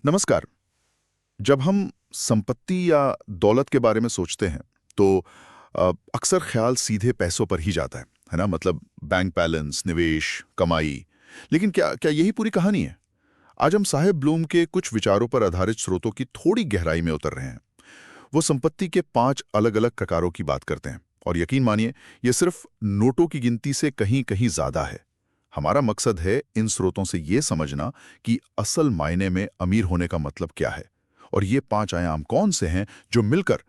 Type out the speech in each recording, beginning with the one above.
नमस्कार। जब हम संपत्ति या दौलत के बारे में सोचते हैं तो अक्सर ख्याल सीधे पैसों पर ही जाता है ना? मतलब बैंक बैलेंस, निवेश, कमाई। लेकिन क्या क्या यही पूरी कहानी है? आज हम साहेब ब्लूम के कुछ विचारों पर आधारित स्रोतों की थोड़ी गहराई में उतर रहे हैं। वो संपत्ति के 5 अलग-अलग प्रकारों की बात करते हैं और यकीन मानिए, ये सिर्फ नोटों की गिनती से कहीं-कहीं ज्यादा है। हमारा मकसद है इन स्रोतों से ये समझना कि असल मायने में अमीर होने का मतलब क्या है और ये 5 आयाम कौन से हैं जो मिलकर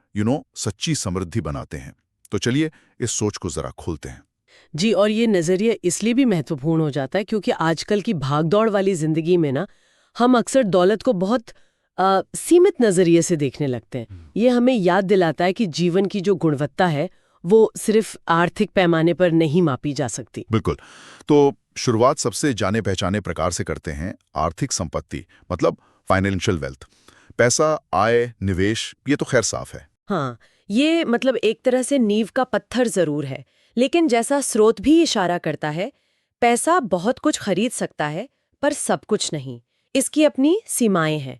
सच्ची समृद्धि बनाते हैं। तो चलिए इस सोच को जरा खोलते हैं। जी, और ये नज़रिया इसलिए भी महत्वपूर्ण हो जाता है क्योंकि आजकल की भागदौड़ वाली जिंदगी में ना हम अक्सर दौलत को बहुत सीमित नज़रिए से देखने लगते हैं। ये हमें याद दिलाता है कि जीवन की जो गुणवत्ता है वो सिर्फ आर्थिक पैमाने पर नहीं मापी जा सकती। बिल्कुल। तो शुरुआत सबसे जाने पहचाने प्रकार से करते हैं। आर्थिक संपत्ति मतलब फाइनेंशियल वेल्थ। पैसा, आय, निवेश, ये तो खैर साफ है। हाँ, ये मतलब एक तरह से नींव का पत्थर जरूर है, लेकिन जैसा स्रोत भी इशारा करता है, पैसा बहुत कुछ खरीद सकता है पर सब कुछ नहीं। इसकी अपनी सीमाएं हैं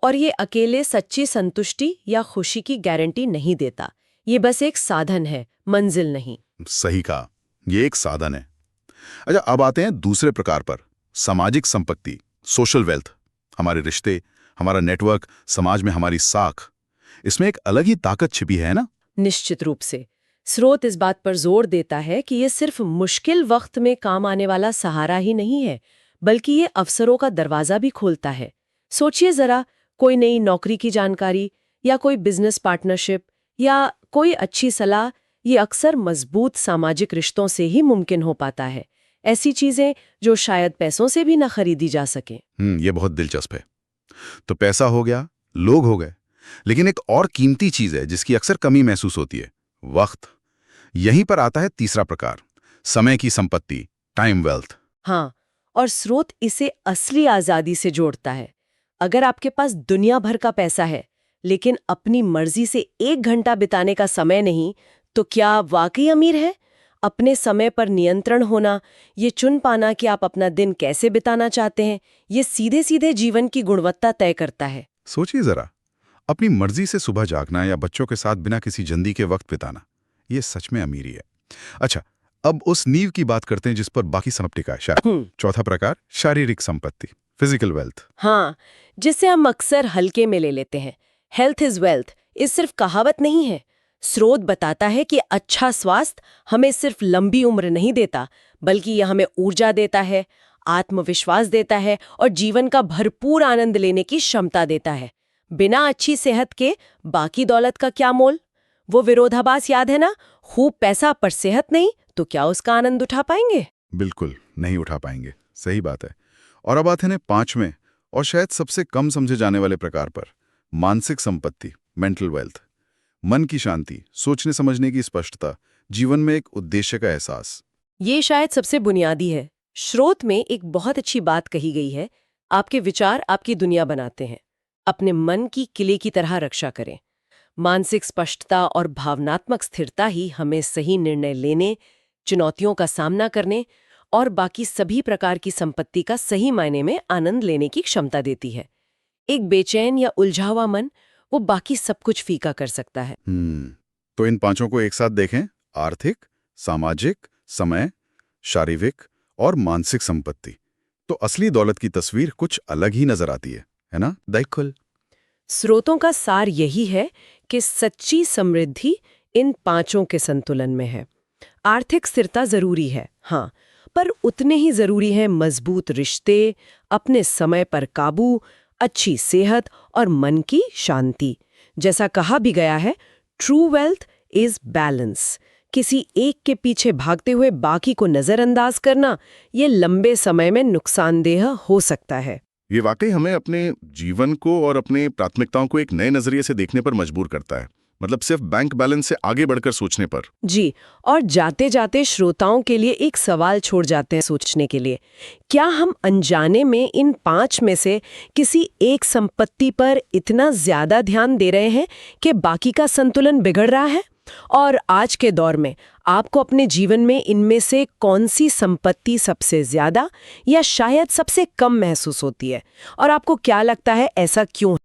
और ये अकेले सच्ची संतुष्टि या खुशी की गारंटी नहीं देता। ये बस एक साधन है, मंजिल नहीं। सही कहा, ये एक साधन है। अच्छा, अब आते हैं दूसरे प्रकार पर, सामाजिक संपत्ति, सोशल वेल्थ। हमारे रिश्ते, हमारा नेटवर्क, समाज में हमारी साख, इसमें एक अलग ही ताकत छिपी है ना? निश्चित रूप से स्रोत इस बात पर जोर देता है कि ये सिर्फ मुश्किल वक्त में काम आने वाला सहारा ही नहीं है, बल्कि ये अवसरों का दरवाजा भी खोलता है। सोचिए जरा, कोई नई नौकरी की जानकारी या कोई बिजनेस पार्टनरशिप या कोई अच्छी सलाह, ये अक्सर मजबूत सामाजिक रिश्तों से ही मुमकिन हो पाता है। ऐसी चीजें जो शायद पैसों से भी ना खरीदी जा सके। ये बहुत दिलचस्प है। तो पैसा हो गया, लोग हो गए, लेकिन एक और कीमती चीज है जिसकी अक्सर कमी महसूस होती है, वक्त। यहीं पर आता है तीसरा प्रकार, समय की संपत्ति, टाइम वेल्थ। हाँ, और स्रोत इसे असली आजादी से जोड़ता है। अगर आपके पास दुनिया भर का पैसा है लेकिन अपनी मर्जी से 1 घंटा बिताने का समय नहीं, तो क्या आप वाकई अमीर हैं? अपने समय पर नियंत्रण होना, ये चुन पाना कि आप अपना दिन कैसे बिताना चाहते हैं, ये सीधे सीधे जीवन की गुणवत्ता तय करता है। सोचिए जरा, अपनी मर्जी से सुबह जागना या बच्चों के साथ बिना किसी जंदी के वक्त बिताना, ये सच में अमीरी है। अच्छा, अब उस नींव की बात करते हैं जिस पर बाकी सब टिका है शायद। चौथा प्रकार, शारीरिक संपत्ति, फिजिकल वेल्थ। हाँ, जिसे हम अक्सर हल्के में ले लेते हैं। हेल्थ इज वेल्थ, ये सिर्फ कहावत नहीं है। स्रोत बताता है कि अच्छा स्वास्थ्य हमें सिर्फ लंबी उम्र नहीं देता, बल्कि यह हमें ऊर्जा देता है, आत्मविश्वास देता है और जीवन का भरपूर आनंद लेने की क्षमता देता है। बिना अच्छी सेहत के बाकी दौलत का क्या मोल? वो विरोधाभास याद है ना? खूब पैसा पर सेहत नहीं, तो क्या उसका आनंद उठा पाएंगे? बिल्कुल नहीं उठा पाएंगे, सही बात है। और अब आते हैं 5वें और शायद सबसे कम समझे जाने वाले प्रकार पर, मानसिक संपत्ति, मेंटल वेल्थ। मन की शांति, सोचने समझने की स्पष्टता, जीवन में एक उद्देश्य का एहसास। ये शायद सबसे बुनियादी है। स्रोत में एक बहुत अच्छी बात कही गई है, आपके विचार आपकी दुनिया बनाते हैं। अपने मन की किले की तरह रक्षा करें। मानसिक स्पष्टता और भावनात्मक स्थिरता ही हमें सही निर्णय लेने, चुनौतियों का सामना करने और बाकी सभी प्रकार की संपत्ति का सही मायने में आनंद लेने की क्षमता देती है। एक बेचैन या उलझा हुआ मन वो बाकी सब कुछ फीका कर सकता है। तो इन 5 को एक साथ देखें, आर्थिक, सामाजिक, समय, शारीरिक और मानसिक संपत्ति, तो असली दौलत की तस्वीर कुछ अलग ही नजर आती है ना? बिल्कुल। स्रोतों का सार यही है कि सच्ची समृद्धि इन 5 के संतुलन में है। आर्थिक स्थिरता जरूरी है, हाँ, पर उतने ही जरूरी है मजबूत रिश्ते, अपने समय पर काबू, अच्छी सेहत और मन की शांति। जैसा कहा भी गया है, ट्रू वेल्थ इज बैलेंस। किसी एक के पीछे भागते हुए बाकी को नजरअंदाज करना, ये लंबे समय में नुकसानदेह हो सकता है। ये वाकई हमें अपने जीवन को और अपने प्राथमिकताओं को एक नए नजरिए से देखने पर मजबूर करता है। मतलब सिर्फ बैंक बैलेंस से आगे बढ़कर सोचने पर। जी, और जाते जाते श्रोताओं के लिए एक सवाल छोड़ जाते हैं सोचने के लिए। क्या हम अनजाने में इन 5 में से किसी एक संपत्ति पर इतना ज्यादा ध्यान दे रहे हैं कि बाकी का संतुलन बिगड़ रहा है? और आज के दौर में आपको अपने जीवन में इनमें से कौन सी संपत्ति सबसे ज्यादा या शायद सबसे कम महसूस होती है, और आपको क्या लगता है ऐसा क्यों